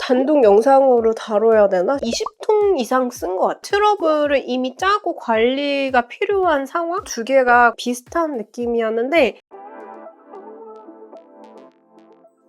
단독 영상으로 다뤄야 되나? 20통 이상 쓴 것 같아요. 트러블을 이미 짜고 관리가 필요한 상황? 두 개가 비슷한 느낌이었는데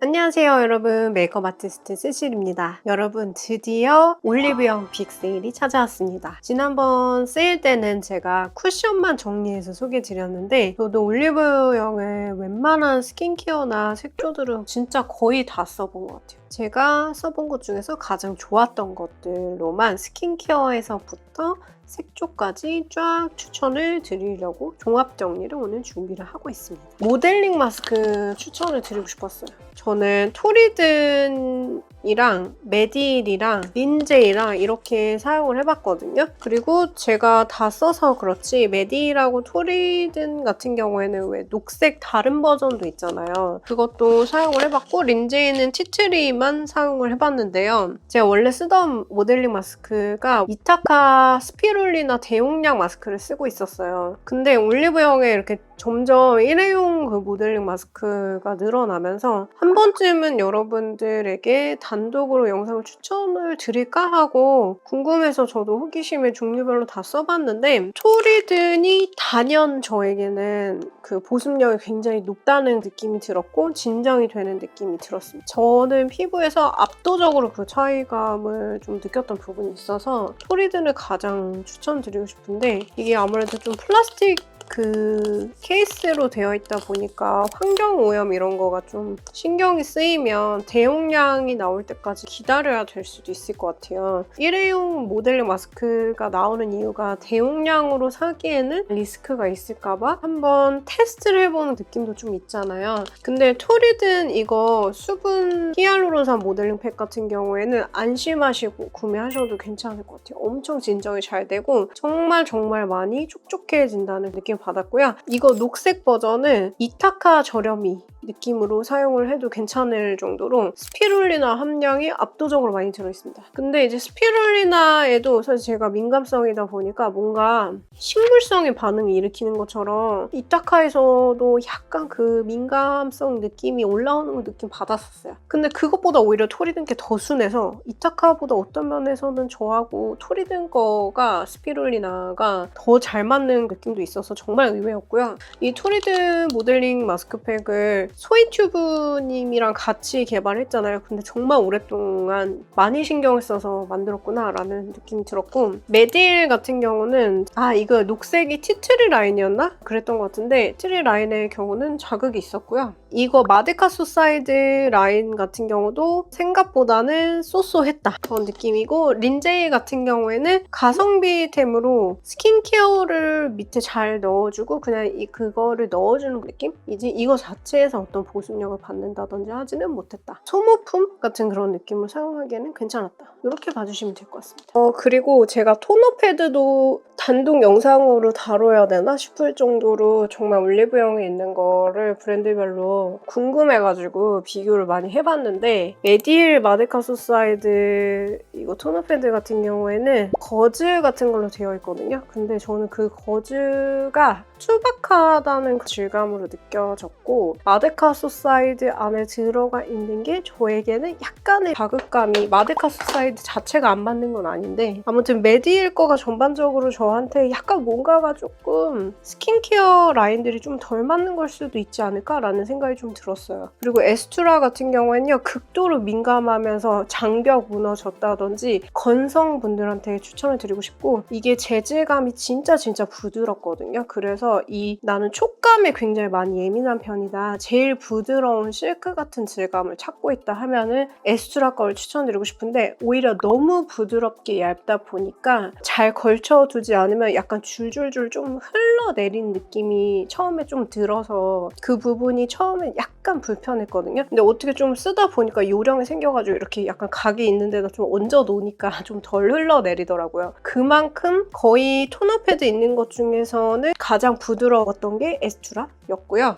안녕하세요 여러분, 메이크업 아티스트 세실입니다. 여러분, 드디어 올리브영 빅세일이 찾아왔습니다. 지난번 세일 때는 제가 쿠션만 정리해서 소개해드렸는데 저도 올리브영의 웬만한 스킨케어나 색조들은 진짜 거의 다 써본 것 같아요. 제가 써본 것 중에서 가장 좋았던 것들로만 스킨케어에서부터 색조까지 쫙 추천을 드리려고 종합 정리를 오늘 준비를 하고 있습니다. 모델링 마스크 추천을 드리고 싶었어요. 저는 토리든이랑 메딜이랑 린제이랑 이렇게 사용을 해봤거든요. 그리고 제가 다 써서 그렇지 메딜하고 토리든 같은 경우에는 왜 녹색 다른 버전도 있잖아요. 그것도 사용을 해봤고 린제이는 티트리만 사용을 해봤는데요. 제가 원래 쓰던 모델링 마스크가 이타카 스피룰리나 대용량 마스크를 쓰고 있었어요. 근데 올리브영에 이렇게 점점 일회용 그 모델링 마스크가 늘어나면서 한 번쯤은 여러분들에게 단독으로 영상을 추천을 드릴까 하고 궁금해서 저도 호기심에 종류별로 다 써봤는데 토리든이 단연 저에게는 그 보습력이 굉장히 높다는 느낌이 들었고 진정이 되는 느낌이 들었습니다. 저는 피부에서 압도적으로 그 차이감을 좀 느꼈던 부분이 있어서 토리든을 가장 추천드리고 싶은데 이게 아무래도 좀 플라스틱 그 케이스로 되어 있다 보니까 환경오염 이런 거가 좀 신경이 쓰이면 대용량이 나올 때까지 기다려야 될 수도 있을 것 같아요. 일회용 모델링 마스크가 나오는 이유가 대용량으로 사기에는 리스크가 있을까봐 한번 테스트를 해보는 느낌도 좀 있잖아요. 근데 토리든 이거 수분 히알루론산 모델링 팩 같은 경우에는 안심하시고 구매하셔도 괜찮을 것 같아요. 엄청 진정이 잘 되고 정말 많이 촉촉해진다는 느낌 받았고요. 이거 녹색 버전은 이타카 저렴이 느낌으로 사용을 해도 괜찮을 정도로 스피룰리나 함량이 압도적으로 많이 들어있습니다. 근데 이제 스피룰리나에도 사실 제가 민감성이다 보니까 뭔가 식물성의 반응을 일으키는 것처럼 이타카에서도 약간 그 민감성 느낌이 올라오는 거 느낌 받았었어요. 근데 그것보다 오히려 토리든 게 더 순해서 이타카보다 어떤 면에서는 저하고 토리든 거가 스피룰리나가 더 잘 맞는 느낌도 있어서 정말 의외였고요. 이 토리든 모델링 마스크팩을 소이튜브님이랑 같이 개발했잖아요. 근데 정말 오랫동안 많이 신경을 써서 만들었구나 라는 느낌이 들었고 메딜 같은 경우는 이거 녹색이 티트리 라인이었나? 그랬던 것 같은데 티트리 라인의 경우는 자극이 있었고요. 이거 마데카 소사이드 라인 같은 경우도 생각보다는 쏘쏘했다 그런 느낌이고 린제이 같은 경우에는 가성비템으로 스킨케어를 밑에 잘 넣어주고 그냥 그거를 넣어주는 느낌? 이제 이거 자체에서 어떤 보습력을 받는다든지 하지는 못했다. 소모품 같은 그런 느낌을 사용하기에는 괜찮았다. 이렇게 봐주시면 될 것 같습니다. 그리고 제가 토너 패드도 단독 영상으로 다뤄야 되나 싶을 정도로 정말 올리브영에 있는 거를 브랜드별로 궁금해가지고 비교를 많이 해봤는데 메딜 마데카 소사이드 이거 토너 패드 같은 경우에는 거즈 같은 걸로 되어 있거든요. 근데 저는 그 거즈가 투박하다는 그 질감으로 느껴졌고 마데카 소사이드 안에 들어가 있는 게 저에게는 약간의 자극감이 마데카 소사이드 자체가 안 맞는 건 아닌데 아무튼 메디일 거가 전반적으로 저한테 약간 뭔가가 조금 스킨케어 라인들이 좀 덜 맞는 걸 수도 있지 않을까라는 생각이 좀 들었어요. 그리고 에스투라 같은 경우에는요 극도로 민감하면서 장벽 무너졌다든지 건성분들한테 추천을 드리고 싶고 이게 재질감이 진짜 부드럽거든요. 그래서 나는 촉감에 굉장히 많이 예민한 편이다. 제일 부드러운 실크 같은 질감을 찾고 있다 하면은 에스투라 걸 추천드리고 싶은데 오히려 너무 부드럽게 얇다 보니까 잘 걸쳐두지 않으면 약간 줄줄줄 좀 흘러내린 느낌이 처음에 좀 들어서 그 부분이 처음에 약간 불편했거든요. 근데 어떻게 좀 쓰다 보니까 요령이 생겨가지고 이렇게 약간 각이 있는 데다 좀 얹어 놓으니까 좀 덜 흘러내리더라고요. 그만큼 거의 토너 패드 있는 것 중에서는 가장 부드러웠던 게 에스투라였고요.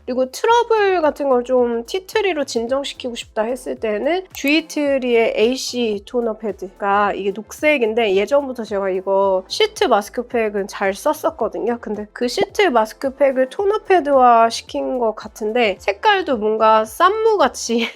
그리고 트러블 같은 걸 좀 티트리로 진정시키고 싶다 했을 때는 쥐트리의 AC 토너 패드가 이게 녹색인데 예전부터 제가 이거 시트 마스크팩은 잘 썼었거든요. 근데 그 시트 마스크팩을 토너 패드화 시킨 것 같은데 색깔도 뭔가 쌈무같이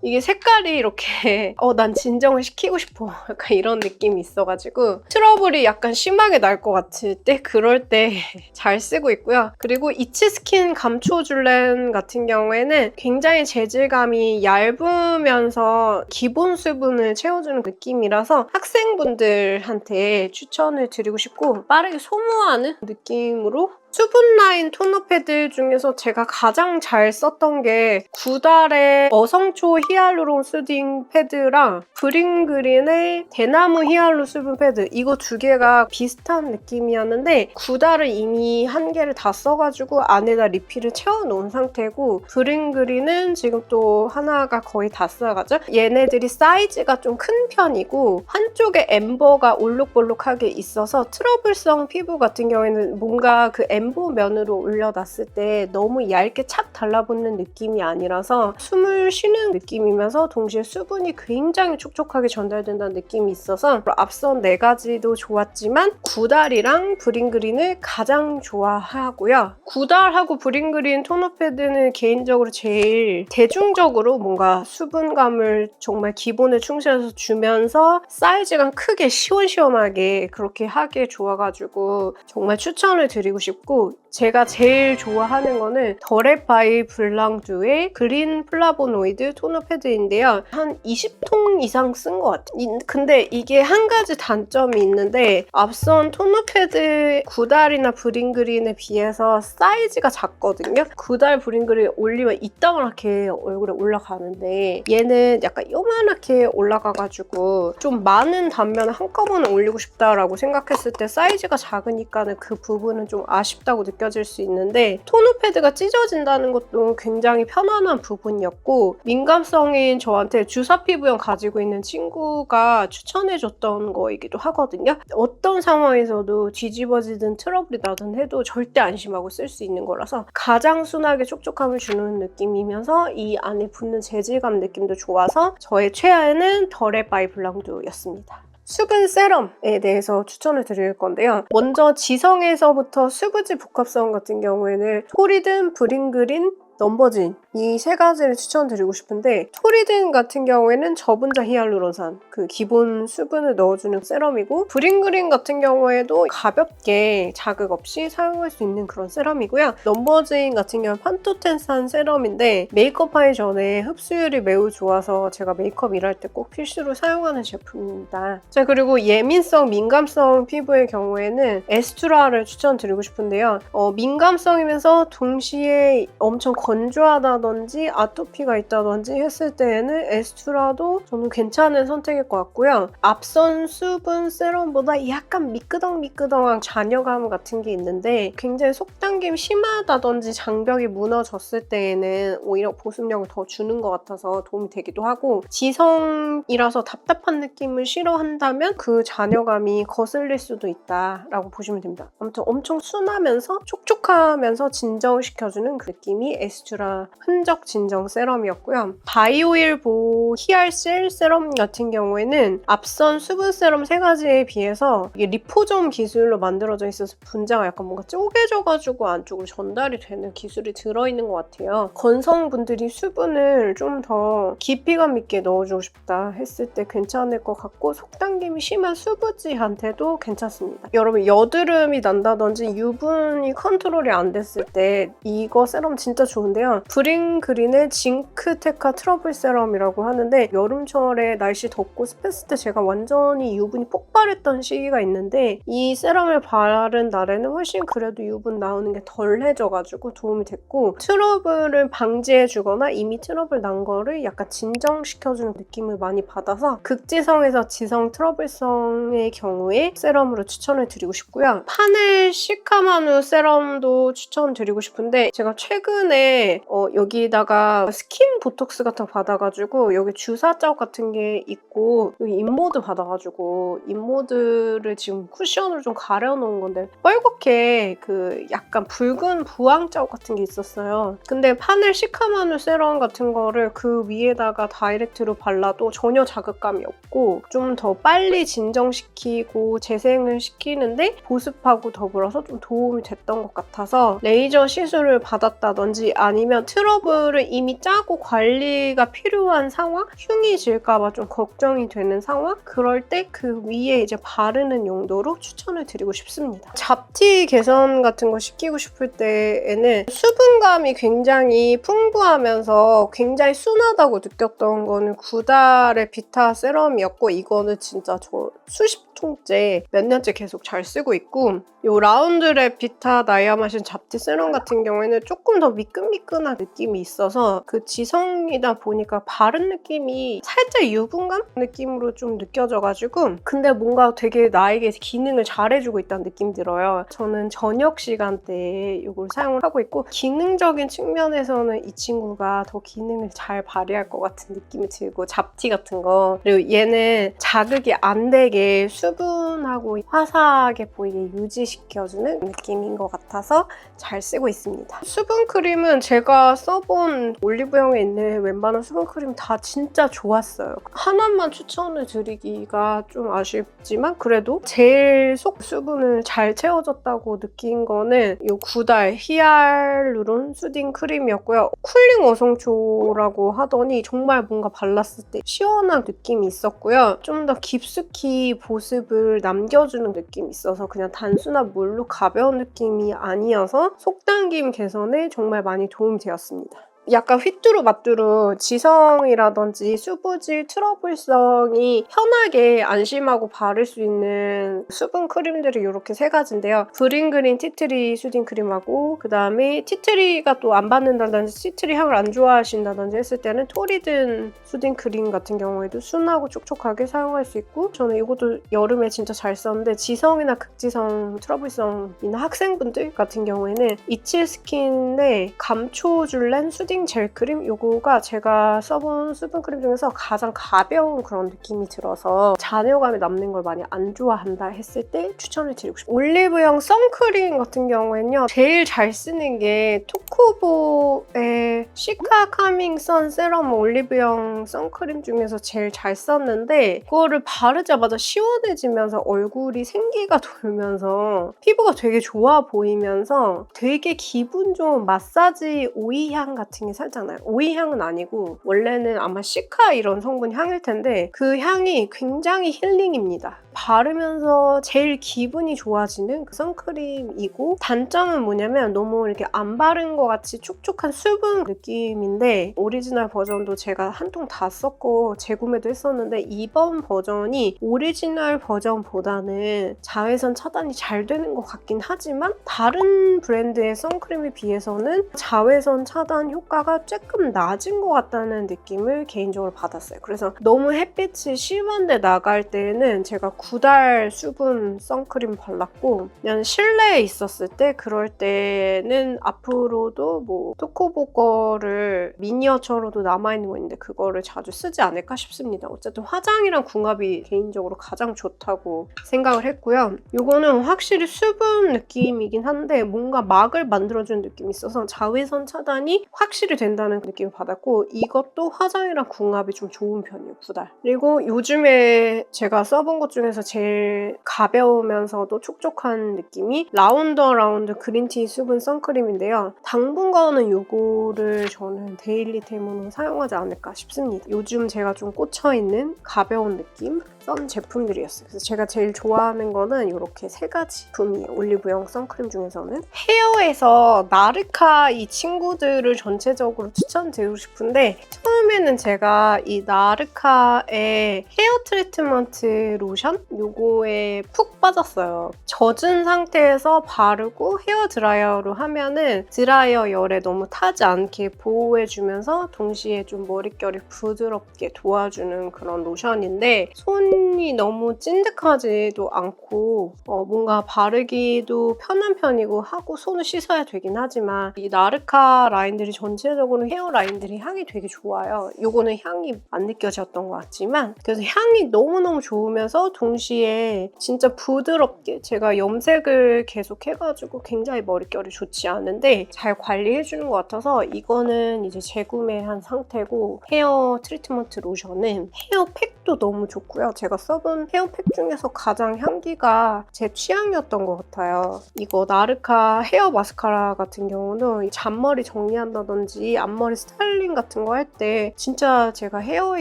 이게 색깔이 이렇게 난 진정을 시키고 싶어 약간 이런 느낌이 있어가지고 트러블이 약간 심하게 날 것 같을 때 그럴 때 잘 쓰고 있고요. 그리고 이치스킨 감초줄렌 같은 경우에는 굉장히 재질감이 얇으면서 기본 수분을 채워주는 느낌이라서 학생분들한테 추천을 드리고 싶고 빠르게 소모하는 느낌으로 수분 라인 토너 패드 중에서 제가 가장 잘 썼던 게 구달의 어성초 히알루론 수딩 패드랑 브링그린의 대나무 히알루 수분 패드 이거 두 개가 비슷한 느낌이었는데 구달을 이미 한 개를 다 써가지고 안에다 리필을 채워놓은 상태고 브링그린은 지금 또 하나가 거의 다 써가죠. 얘네들이 사이즈가 좀 큰 편이고 한쪽에 엠버가 올록볼록하게 있어서 트러블성 피부 같은 경우에는 뭔가 그 엠보 면으로 올려놨을 때 너무 얇게 착 달라붙는 느낌이 아니라서 숨을 쉬는 느낌이면서 동시에 수분이 굉장히 촉촉하게 전달된다는 느낌이 있어서 앞선 4가지도 좋았지만 구달이랑 브링그린을 가장 좋아하고요. 구달하고 브링그린 토너 패드는 개인적으로 제일 대중적으로 뭔가 수분감을 정말 기본에 충실해서 주면서 사이즈가 크게 시원시원하게 그렇게 하기에 좋아가지고 정말 추천을 드리고 싶고 제가 제일 좋아하는 거는 더레바이 블랑듀의 그린 플라보노이드 토너 패드인데요. 한 20통 이상 쓴 것 같아요. 근데 이게 한 가지 단점이 있는데 앞선 토너 패드 구달이나 브링그린에 비해서 사이즈가 작거든요. 구달 브링그린 올리면 이따만하게 얼굴에 올라가는데 얘는 약간 요만하게 올라가가지고 좀 많은 단면을 한꺼번에 올리고 싶다라고 생각했을 때 사이즈가 작으니까는 그 부분은 좀 아쉽다고 느껴질 수 있는데 토너 패드가 찢어진다는 것도 굉장히 편안한 부분이었고 민감성인 저한테 주사 피부염 가지고 있는 친구가 추천해줬던 거이기도 하거든요. 어떤 상황에서도 뒤집어지든 트러블이 나든 해도 절대 안심하고 쓸 수 있는 거라서 가장 순하게 촉촉함을 주는 느낌이면서 이 안에 붙는 재질감 느낌도 좋아서 저의 최애는 더레바이 블랑드였습니다. 수분 세럼에 대해서 추천을 드릴 건데요. 먼저 지성에서부터 수부지 복합성 같은 경우에는 토리든, 브링그린, 넘버진 이 3가지를 추천드리고 싶은데 토리든 같은 경우에는 저분자 히알루론산 그 기본 수분을 넣어주는 세럼이고 브링그린 같은 경우에도 가볍게 자극 없이 사용할 수 있는 그런 세럼이고요. 넘버진 같은 경우는 판토텐산 세럼인데 메이크업 하기 전에 흡수율이 매우 좋아서 제가 메이크업 일할 때 꼭 필수로 사용하는 제품입니다. 자 그리고 예민성, 민감성 피부의 경우에는 에스투라를 추천드리고 싶은데요. 민감성이면서 동시에 엄청 건조하다든지 아토피가 있다든지 했을 때에는 에스투라도 저는 괜찮은 선택일 것 같고요. 앞선 수분 세럼보다 약간 미끄덩미끄덩한 잔여감 같은 게 있는데 굉장히 속당김이 심하다든지 장벽이 무너졌을 때에는 오히려 보습력을 더 주는 것 같아서 도움이 되기도 하고 지성이라서 답답한 느낌을 싫어한다면 그 잔여감이 거슬릴 수도 있다라고 보시면 됩니다. 아무튼 엄청 순하면서 촉촉하면서 진정시켜주는 그 느낌이 에스투라 흔적 진정 세럼이었고요. 바이오일보 히알셀 세럼 같은 경우에는 앞선 수분 세럼 3가지에 비해서 이게 리포점 기술로 만들어져 있어서 분자가 약간 뭔가 쪼개져가지고 안쪽으로 전달이 되는 기술이 들어있는 것 같아요. 건성분들이 수분을 좀 더 깊이감 있게 넣어주고 싶다 했을 때 괜찮을 것 같고 속당김이 심한 수부지한테도 괜찮습니다. 여러분 여드름이 난다든지 유분이 컨트롤이 안 됐을 때 이거 세럼 진짜 좋은데요. 브링그린의 징크테카 트러블 세럼이라고 하는데 여름철에 날씨 덥고 습했을 때 제가 완전히 유분이 폭발했던 시기가 있는데 이 세럼을 바른 날에는 훨씬 그래도 유분 나오는 게 덜해져가지고 도움이 됐고 트러블을 방지해주거나 이미 트러블 난 거를 약간 진정시켜주는 느낌을 많이 받아서 극지성에서 지성 트러블성의 경우에 세럼으로 추천을 드리고 싶고요. 파넬 시카마누 세럼도 추천드리고 싶은데 제가 최근에 여기다가 스킨 보톡스 같은 거 받아가지고 여기 주사 자국 같은 게 있고 여기 잇모드 받아가지고 잇모드를 지금 쿠션으로 좀 가려놓은 건데 빨갛게 그 약간 붉은 부항 자국 같은 게 있었어요. 근데 파넬 시카마누 세럼 같은 거를 그 위에다가 다이렉트로 발라도 전혀 자극감이 없고 좀 더 빨리 진정시키고 재생을 시키는데 보습하고 더불어서 좀 도움이 됐던 것 같아서 레이저 시술을 받았다든지 아니면 트러블 셋업을 이미 짜고 관리가 필요한 상황? 흉이 질까봐 좀 걱정이 되는 상황? 그럴 때 그 위에 이제 바르는 용도로 추천을 드리고 싶습니다. 잡티 개선 같은 거 시키고 싶을 때에는 수분감이 굉장히 풍부하면서 굉장히 순하다고 느꼈던 거는 구달의 비타 세럼이었고, 이거는 진짜 저 수십 통째 몇 년째 계속 잘 쓰고 있고, 요 라운드랩 비타 나이아마신 잡티 세럼 같은 경우에는 조금 더 미끈미끈한 느낌이 있어서 그 지성이다 보니까 바른 느낌이 살짝 유분감 느낌으로 좀 느껴져가지고, 근데 뭔가 되게 나에게 기능을 잘해주고 있다는 느낌이 들어요. 저는 저녁 시간대에 이걸 사용을 하고 있고, 기능적인 측면에서는 이 친구가 더 기능을 잘 발휘할 것 같은 느낌이 들고, 잡티 같은 거, 그리고 얘는 자극이 안 되게 수분하고 화사하게 보이게 유지시켜주는 느낌인 것 같아서 잘 쓰고 있습니다. 수분크림은 제가 써본 올리브영에 있는 웬만한 수분크림 다 진짜 좋았어요. 하나만 추천을 드리기가 좀 아쉽지만 그래도 제일 속 수분을 잘 채워줬다고 느낀 거는 이 구달 히알루론 수딩 크림이었고요. 쿨링 어성초라고 하더니 정말 뭔가 발랐을 때 시원한 느낌이 있었고요. 좀 더 깊숙이 보습을 남겨주는 느낌이 있어서 그냥 단순한 물로 가벼운 느낌이 아니어서 속당김 개선에 정말 많이 도움이 되었습니다. 약간 휘뚜루마뚜루 지성이라든지 수부질 트러블성이 편하게 안심하고 바를 수 있는 수분 크림들이 이렇게 세 가지인데요. 그린그린 티트리 수딩 크림하고, 그 다음에 티트리가 또 안 받는다든지 티트리 향을 안 좋아하신다든지 했을 때는 토리든 수딩 크림 같은 경우에도 순하고 촉촉하게 사용할 수 있고, 저는 이것도 여름에 진짜 잘 썼는데 지성이나 극지성 트러블성 있는 학생분들 같은 경우에는 이치스킨의 감초줄렌 수딩 젤 크림, 요거가 제가 써본 수분크림 중에서 가장 가벼운 그런 느낌이 들어서 잔여감이 남는 걸 많이 안 좋아한다 했을 때 추천을 드리고 싶어요. 올리브영 선크림 같은 경우에는요, 제일 잘 쓰는 게 토쿠보의 시카 카밍 선 세럼 올리브영 선크림 중에서 제일 잘 썼는데, 그거를 바르자마자 시원해지면서 얼굴이 생기가 돌면서 피부가 되게 좋아 보이면서 되게 기분 좋은 마사지 오이향 같은 게 살짝 나요. 오이향은 아니고 원래는 아마 시카 이런 성분 향일 텐데 그 향이 굉장히 힐링입니다. 바르면서 제일 기분이 좋아지는 그 선크림이고, 단점은 뭐냐면 너무 이렇게 안 바른 것 같이 촉촉한 수분 느낌인데, 오리지널 버전도 제가 한 통 다 썼고 재구매도 했었는데 이번 버전이 오리지널 버전보다는 자외선 차단이 잘 되는 것 같긴 하지만 다른 브랜드의 선크림에 비해서는 자외선 차단 효과가 조금 낮은 것 같다는 느낌을 개인적으로 받았어요. 그래서 너무 햇빛이 심한데 나갈 때는 제가 구달 수분 선크림 발랐고, 그냥 실내에 있었을 때 그럴 때는 앞으로도 뭐 토코보 거를 미니어처로도 남아있는 거 있는데 그거를 자주 쓰지 않을까 싶습니다. 어쨌든 화장이랑 궁합이 개인적으로 가장 좋다고 생각을 했고요. 이거는 확실히 수분 느낌이긴 한데 뭔가 막을 만들어주는 느낌이 있어서 자외선 차단이 확실히 된다는 느낌을 받았고, 이것도 화장이랑 궁합이 좀 좋은 편이에요, 구달. 그리고 요즘에 제가 써본 것 중에서 제일 가벼우면서도 촉촉한 느낌이 라운드 그린티 수분 선크림인데요. 당분간은 이거를 저는 데일리템으로 사용하지 않을까 싶습니다. 요즘 제가 좀 꽂혀있는 가벼운 느낌 썬 제품들이었어요. 그래서 제가 제일 좋아하는 거는 이렇게 세 가지 제품이에요. 올리브영 선크림 중에서는. 헤어에서 나르카 이 친구들을 전체적으로 추천드리고 싶은데, 처음에는 제가 이 나르카의 헤어 트리트먼트 로션? 요거에 푹 빠졌어요. 젖은 상태에서 바르고 헤어 드라이어로 하면은 드라이어 열에 너무 타지 않게 보호해주면서 동시에 좀 머릿결이 부드럽게 도와주는 그런 로션인데, 손이 너무 찐득하지도 않고 뭔가 바르기도 편한 편이고 하고 손을 씻어야 되긴 하지만, 이 나르카 라인들이 전체적으로 헤어 라인들이 향이 되게 좋아요. 요거는 향이 안 느껴졌던 것 같지만 그래서 향이 너무너무 좋으면서 동시에 진짜 부드럽게 제가 염색을 계속 해가지고 굉장히 머릿결이 좋지 않은데 잘 관리해주는 것 같아서 이거는 이제 재구매한 상태고 헤어 트리트먼트 로션은 헤어팩도 너무 좋고요. 제가 써본 헤어팩 중에서 가장 향기가 제 취향이었던 것 같아요. 이거 나르카 헤어 마스카라 같은 경우는 잔머리 정리한다든지 앞머리 스타일링 같은 거 할 때 진짜 제가 헤어에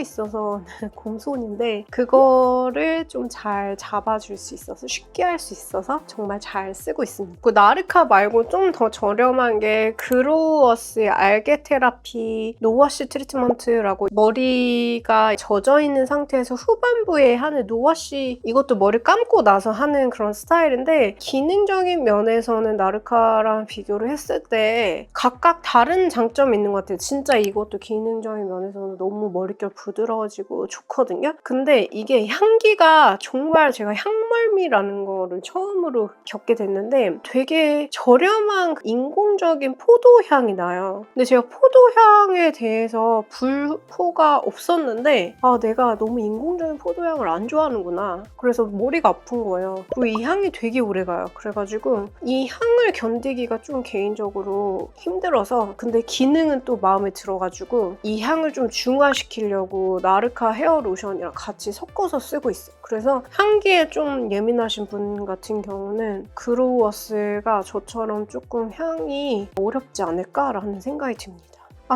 있어서 공손인데 그거를 좀 잘 잡아줄 수 있어서 쉽게 할 수 있어서 정말 잘 쓰고 있습니다. 그 나르카 말고 좀 더 저렴한 게 그로워스의 알게 테라피 노워시 트리트먼트라고 머리가 젖어있는 상태에서 후반부에 하는 노워시 이것도 머리 감고 나서 하는 그런 스타일인데 기능적인 면에서는 나르카랑 비교를 했을 때 각각 다른 장점이 있는 것 같아요. 진짜 이것도 기능적인 면에서는 너무 머릿결 부드러워지고 좋거든요. 근데 이게 향기가 정말 제가 향멀미라는 거를 처음으로 겪게 됐는데 되게 저렴한 인공적인 포도향이 나요. 근데 제가 포도향에 대해서 불포가 없었는데 내가 너무 인공적인 포도향을 안 좋아하는구나. 그래서 머리가 아픈 거예요. 그리고 이 향이 되게 오래가요. 그래가지고 이 향을 견디기가 좀 개인적으로 힘들어서 근데 기능은 또 마음에 들어가지고 이 향을 좀 중화시키려고 나르카 헤어 로션이랑 같이 섞어서 쓰고 있어요. 그래서 향기에 좀 예민하신 분 같은 경우는 그로워스가 저처럼 조금 향이 어렵지 않을까라는 생각이 듭니다.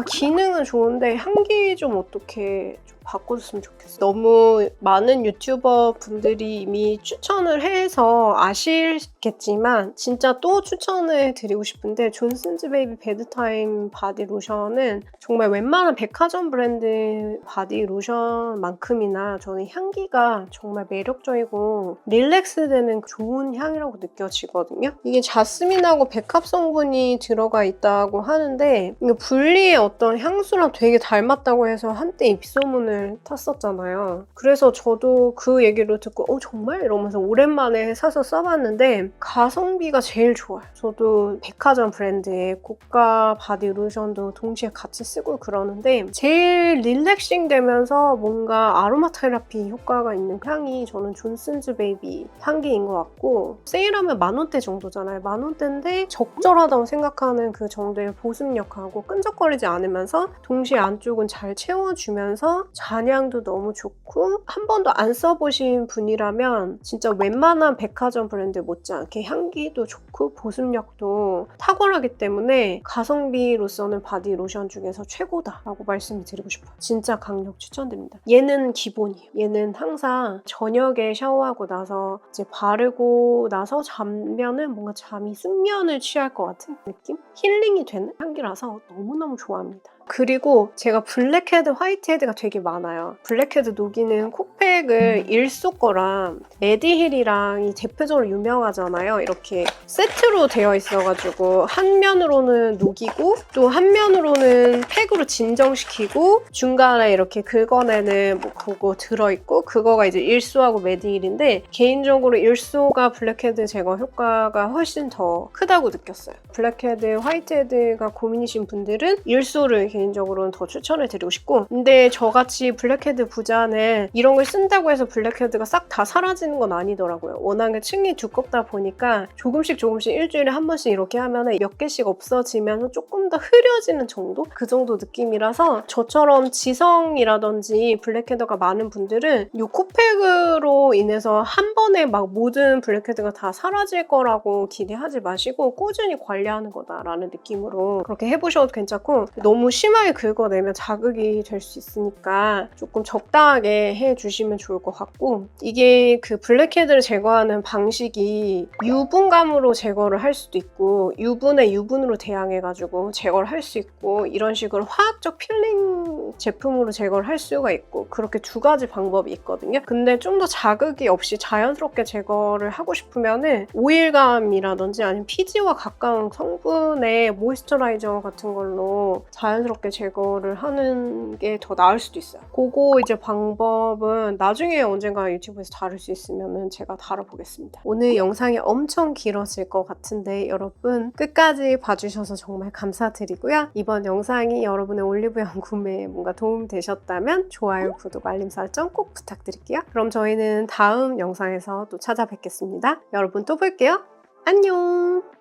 기능은 좋은데 향기 좀 어떻게 좀 바꿔줬으면 좋겠어요. 너무 많은 유튜버 분들이 이미 추천을 해서 아시겠지만 진짜 또 추천을 드리고 싶은데 존슨즈 베이비 베드타임 바디 로션은 정말 웬만한 백화점 브랜드 바디 로션만큼이나 저는 향기가 정말 매력적이고 릴렉스되는 좋은 향이라고 느껴지거든요. 이게 자스민하고 백합 성분이 들어가 있다고 하는데 이거 분리의 어떤 향수랑 되게 닮았다고 해서 한때 입소문을 탔었잖아요. 그래서 저도 그 얘기를 듣고 정말? 이러면서 오랜만에 사서 써봤는데 가성비가 제일 좋아요. 저도 백화점 브랜드의 고가 바디 로션도 동시에 같이 쓰고 그러는데 제일 릴렉싱 되면서 뭔가 아로마 테라피 효과가 있는 향이 저는 존슨즈 베이비 향기인 것 같고 세일하면 10,000원대 정도잖아요. 10,000원대인데 적절하다고 생각하는 그 정도의 보습력하고 끈적거리지 않으면서 동시에 안쪽은 잘 채워주면서 잔향도 너무 좋고 한 번도 안 써보신 분이라면 진짜 웬만한 백화점 브랜드 못지않게 향기도 좋고 보습력도 탁월하기 때문에 가성비로서는 바디 로션 중에서 최고다라고 말씀을 드리고 싶어요. 진짜 강력 추천드립니다. 얘는 기본이에요. 얘는 항상 저녁에 샤워하고 나서 이제 바르고 나서 자면은 뭔가 잠이 숙면을 취할 것 같은 느낌? 힐링이 되는 향기라서 너무너무 좋아합니다. 그리고 제가 블랙헤드, 화이트헤드가 되게 많아요. 블랙헤드 녹이는 콕팩을 일소 거랑 메디힐이랑 대표적으로 유명하잖아요. 이렇게 세트로 되어 있어가지고 한 면으로는 녹이고 또 한 면으로는 팩으로 진정시키고 중간에 이렇게 긁어내는 그거 들어있고 그거가 이제 일소하고 메디힐인데 개인적으로 일소가 블랙헤드 제거 효과가 훨씬 더 크다고 느꼈어요. 블랙헤드, 화이트헤드가 고민이신 분들은 일소를 개인적으로는 더 추천을 드리고 싶고 근데 저같이 블랙헤드 부자는 이런 걸 쓴다고 해서 블랙헤드가 싹 다 사라지는 건 아니더라고요. 워낙에 층이 두껍다 보니까 조금씩 일주일에 한 번씩 이렇게 하면 몇 개씩 없어지면서 조금 더 흐려지는 정도? 그 정도 느낌이라서 저처럼 지성이라든지 블랙헤드가 많은 분들은 이 콕팩으로 인해서 한 번에 막 모든 블랙헤드가 다 사라질 거라고 기대하지 마시고 꾸준히 관리하는 거다라는 느낌으로 그렇게 해보셔도 괜찮고 너무 심하게 긁어내면 자극이 될 수 있으니까 조금 적당하게 해주시면 좋을 것 같고 이게 그 블랙헤드를 제거하는 방식이 유분감으로 제거를 할 수도 있고 유분에 유분으로 대항해가지고 제거를 할 수 있고 이런 식으로 화학적 필링 제품으로 제거를 할 수가 있고 그렇게 두 가지 방법이 있거든요. 근데 좀 더 자극이 없이 자연스럽게 제거를 하고 싶으면은 오일감이라든지 아니면 피지와 가까운 성분의 모이스처라이저 같은 걸로 자연스럽게 자연스럽게 제거를 하는 게 더 나을 수도 있어요. 그거 이제 방법은 나중에 언젠가 유튜브에서 다룰 수 있으면 제가 다뤄보겠습니다. 오늘 영상이 엄청 길어질 것 같은데 여러분 끝까지 봐주셔서 정말 감사드리고요. 이번 영상이 여러분의 올리브영 구매에 뭔가 도움 되셨다면 좋아요, 구독, 알림 설정 꼭 부탁드릴게요. 그럼 저희는 다음 영상에서 또 찾아뵙겠습니다. 여러분 또 볼게요. 안녕!